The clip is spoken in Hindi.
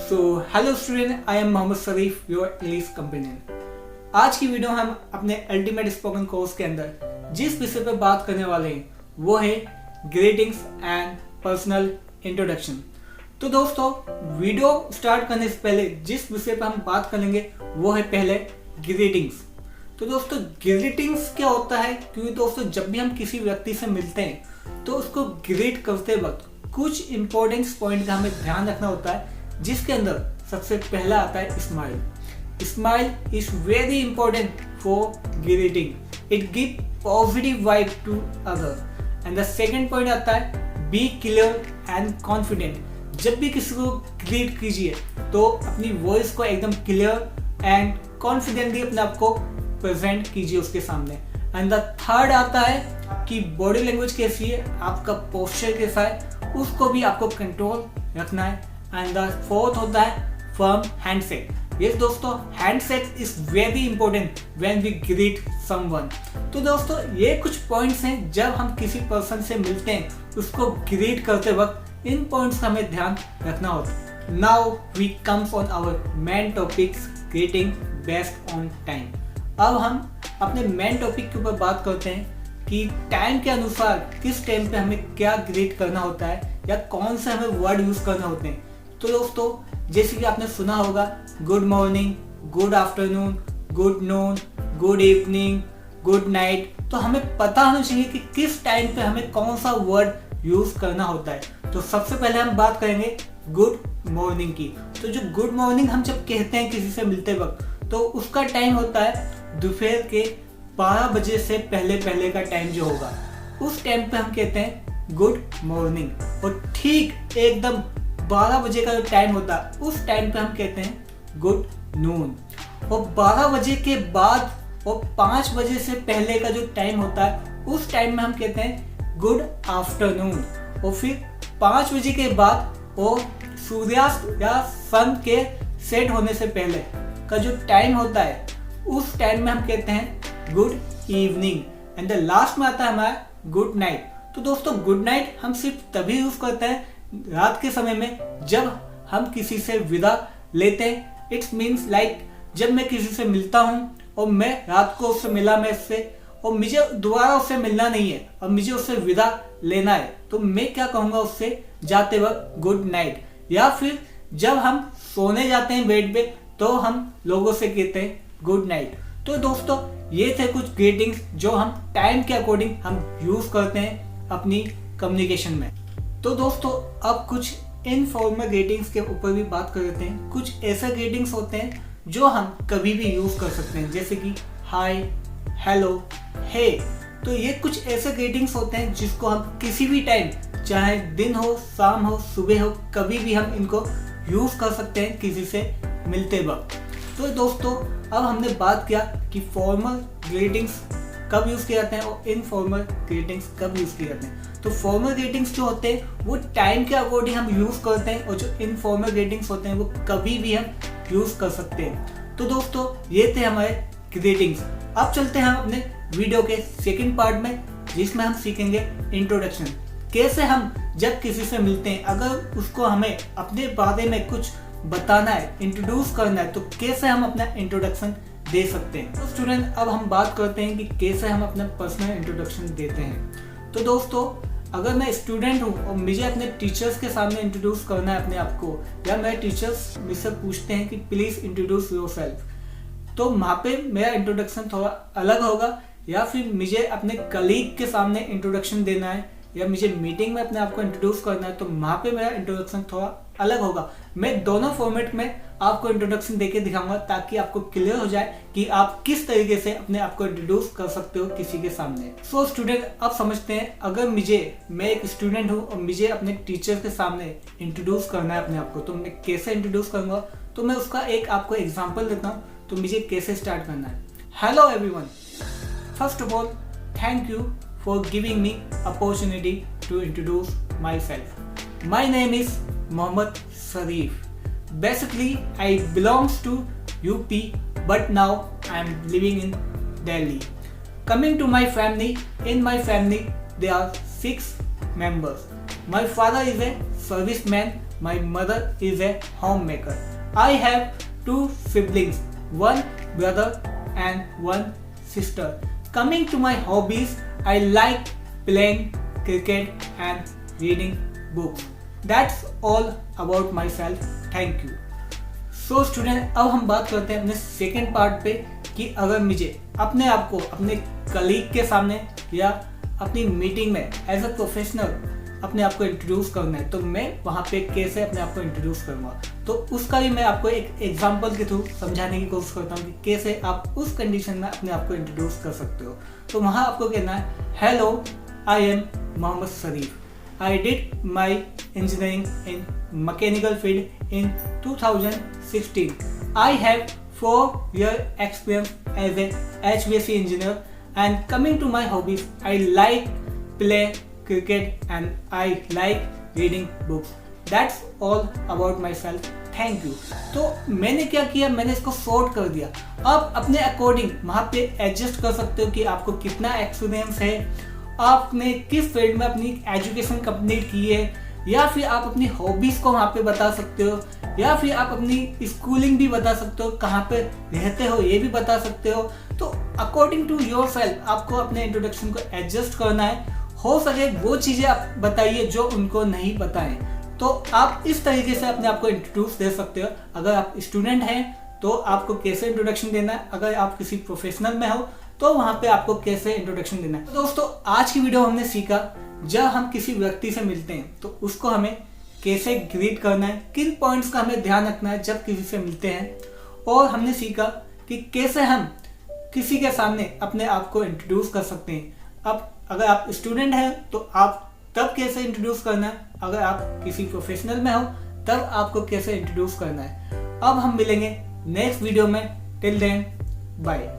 Hello student, I am Mohammad Sharif, your English companion. आज की वीडियो हम अपने अल्टीमेट स्पोकन कोर्स के अंदर जिस विषय पर बात करने वाले हैं वो है ग्रीटिंग्स एंड पर्सनल इंट्रोडक्शन। तो दोस्तों, वीडियो स्टार्ट करने से पहले जिस विषय पर हम बात करेंगे वो है पहले ग्रीटिंग्स। तो दोस्तों, ग्रीटिंग्स क्या होता है? क्योंकि दोस्तों जब भी हम किसी व्यक्ति से मिलते हैं तो उसको ग्रीट करते वक्त कुछ इंपॉर्टेंट पॉइंट का हमें ध्यान रखना होता है, जिसके अंदर सबसे पहला आता है smile. Smile is very important for greeting, it give positive vibe to other. And the second point आता है बी क्लियर एंड कॉन्फिडेंट। जब भी किसी को ग्रीट कीजिए तो अपनी वॉइस को एकदम क्लियर एंड कॉन्फिडेंटली अपने आप को प्रेजेंट कीजिए उसके सामने। एंड द थर्ड आता है कि बॉडी लैंग्वेज कैसी है, आपका पोस्चर कैसा है, उसको भी आपको कंट्रोल रखना है। एंड द फोर्थ होता है फर्म हैंडशेक। यस दोस्तों, handshake is very important when we greet someone. तो दोस्तों, ये कुछ पॉइंट्स हैं जब हम किसी पर्सन से मिलते हैं उसको ग्रीट करते वक्त इन पॉइंट्स का हमें ध्यान रखना होता है। Now we comes on our main topics, greeting based on time. अब हम अपने मेन टॉपिक के ऊपर बात करते हैं कि टाइम के अनुसार किस टाइम पे हमें क्या ग्रीट करना होता है या कौन से हमें वर्ड यूज करना होते हैं। तो दोस्तों, जैसे कि आपने सुना होगा good morning, good afternoon, good noon, good evening, good night. तो हमें पता होना चाहिए कि किस टाइम पे हमें कौन सा वर्ड यूज करना होता है। तो सबसे पहले हम बात करेंगे गुड मॉर्निंग की। तो जो गुड मॉर्निंग हम जब कहते हैं किसी से मिलते वक्त, तो उसका टाइम होता है दोपहर के 12 बजे से पहले का टाइम जो होगा, उस टाइम पे हम कहते हैं गुड मॉर्निंग। और ठीक एकदम 12 बजे का जो टाइम होता है उस टाइम पे हम कहते हैं गुड नून। और 12 बजे के बाद और 5 बजे से पहले का जो टाइम होता है उस टाइम में हम कहते हैं गुड आफ्टरनून। और फिर 5 बजे के बाद और सूर्यास्त या सन के सेट होने से पहले का जो टाइम होता है उस टाइम में हम कहते हैं good evening. And the last में आता है हमारा गुड नाइट। तो दोस्तों, गुड नाइट हम सिर्फ तभी यूज करते हैं रात के समय में जब हम किसी से विदा लेते हैं। इट्स मीन्स लाइक जब मैं किसी से मिलता हूँ और मैं रात को उससे मिला मैं उससे और मुझे दोबारा उससे मिलना नहीं है और मुझे उससे विदा लेना है, तो मैं क्या कहूँगा उससे जाते वक्त गुड नाइट। या फिर जब हम सोने जाते हैं बेड पे तो हम लोगों से कहते हैं गुड नाइट। तो दोस्तों, ये थे कुछ ग्रीटिंग्स जो हम टाइम के अकॉर्डिंग हम यूज करते हैं अपनी कम्युनिकेशन में। तो दोस्तों, अब कुछ इनफॉर्मल ग्रीटिंग्स के ऊपर भी बात कर लेते हैं। कुछ ऐसे ग्रीटिंग्स होते हैं जो हम कभी भी यूज कर सकते हैं, जैसे कि हाय, हेलो, हे। तो ये कुछ ऐसे ग्रीटिंग्स होते हैं जिसको हम किसी भी टाइम, चाहे दिन हो, शाम हो, सुबह हो, कभी भी हम इनको यूज कर सकते हैं किसी से मिलते वक्त। तो दोस्तों, अब हमने बात किया कि फॉर्मल ग्रीटिंग्स कब यूज किए जाते हैं और इनफॉर्मल ग्रीटिंग्स कब यूज किए जाते हैं। तो फॉर्मल ग्रीटिंग्स जो होते हैं वो टाइम के अकॉर्डिंग हम यूज करते हैं और जो इनफॉर्मल ग्रीटिंग्स होते हैं वो कभी भी हम यूज कर सकते हैं। तो दोस्तों, ये थे हमारे ग्रीटिंग्स। अब चलते हैं हम अपने वीडियो के सेकंड पार्ट में, जिसमें हम सीखेंगे इंट्रोडक्शन। कैसे हम जब किसी से मिलते हैं, अगर उसको हमें अपने बारे में कुछ बताना है, इंट्रोड्यूस करना है, तो कैसे हम अपना इंट्रोडक्शन दे सकते हैं। तो स्टूडेंट, अब हम बात करते हैं कि कैसे हम अपना पर्सनल इंट्रोडक्शन देते हैं। तो दोस्तों, अगर मैं स्टूडेंट हूँ और मुझे अपने टीचर्स के सामने इंट्रोड्यूस करना है अपने आप को, या मेरे टीचर्स मुझसे पूछते हैं कि प्लीज इंट्रोड्यूस योरसेल्फ, तो वहाँ पे मेरा इंट्रोडक्शन थोड़ा अलग होगा। या फिर मुझे अपने कलीग के सामने इंट्रोडक्शन देना है या मुझे मीटिंग में अपने आप को इंट्रोड्यूस करना है, तो वहाँ पे मेरा इंट्रोडक्शन थोड़ा अलग होगा। मैं दोनों फॉर्मेट में आपको इंट्रोडक्शन देके दिखाऊंगा ताकि आपको क्लियर हो जाए कि आप किस तरीके से अपने आप को इंट्रोड्यूस कर सकते हो किसी के सामने। सो स्टूडेंट, अब समझते हैं, अगर मैं एक स्टूडेंट हूँ और मुझे अपने टीचर के सामने इंट्रोड्यूस करना है अपने आप को, तो मैं कैसे इंट्रोड्यूस करूंगा। तो मैं उसका एक आपको एग्जाम्पल देता हूँ, तो मुझे कैसे स्टार्ट करना है। Hello everyone, first of all thank you for giving me opportunity to introduce myself. My name is Mohd Sharif. Basically, I belongs to UP, but now I am living in Delhi. Coming to my family, in my family there are 6 members. My father is a serviceman my mother is a homemaker. I have 2 siblings, one brother and one sister. Coming to my hobbies, I like playing cricket and reading books. That's all about myself. Thank you. So student, अब हम बात करते हैं अपने सेकेंड पार्ट पे कि अगर मुझे अपने आप को अपने कलीग के सामने या अपनी मीटिंग में एज अ प्रोफेशनल अपने आप को इंट्रोड्यूस करना है तो मैं वहाँ पे कैसे अपने आप को इंट्रोड्यूस करूँगा। तो उसका भी मैं आपको एक एग्जांपल के थ्रू समझाने की कोशिश करता हूँ कि कैसे आप उस कंडीशन में अपने आप को इंट्रोड्यूस कर सकते हो। तो वहाँ आपको कहना है, hello, I am Mohammad Sharif. I did my engineering in mechanical field in 2016. I have 4-year experience as a HVAC engineer, and coming to my hobbies, I like play cricket and I like reading books. That's all about myself. Thank you. तो मैंने क्या किया, मैंने इसको शॉर्ट कर दिया। आप अपने अकॉर्डिंग वहाँ पे एडजस्ट कर सकते हो कि आपको कितना एक्सपीरियंस है, आपने किस फील्ड में अपनी एजुकेशन कंप्लीट की है, या फिर आप अपनी हॉबीज़ को वहाँ पे बता सकते हो, या फिर आप अपनी स्कूलिंग भी बता सकते हो, कहाँ पे रहते हो ये भी बता सकते हो। तो अकॉर्डिंग टू योर सेल्फ आपको अपने इंट्रोडक्शन को एडजस्ट करना है। हो सके वो चीज़ें आप बताइए जो उनको नहीं बताएं। तो आप इस तरीके से अपने आप को इंट्रोड्यूस दे सकते हो। अगर आप स्टूडेंट हैं तो आपको कैसे इंट्रोडक्शन देना है, अगर आप किसी प्रोफेशनल में हो तो वहाँ पे आपको कैसे इंट्रोडक्शन देना है। तो दोस्तों, आज की वीडियो हमने सीखा जब हम किसी व्यक्ति से मिलते हैं तो उसको हमें कैसे ग्रीट करना है, किन पॉइंट्स का हमें ध्यान रखना है जब किसी से मिलते हैं, और हमने सीखा कि कैसे हम किसी के सामने अपने आप को इंट्रोड्यूस कर सकते हैं। अब अगर आप स्टूडेंट हैं तो आप तब कैसे इंट्रोड्यूस करना है, अगर आप किसी प्रोफेशनल में हो तब आपको कैसे इंट्रोड्यूस करना है। अब हम मिलेंगे नेक्स्ट वीडियो में। Till then, bye.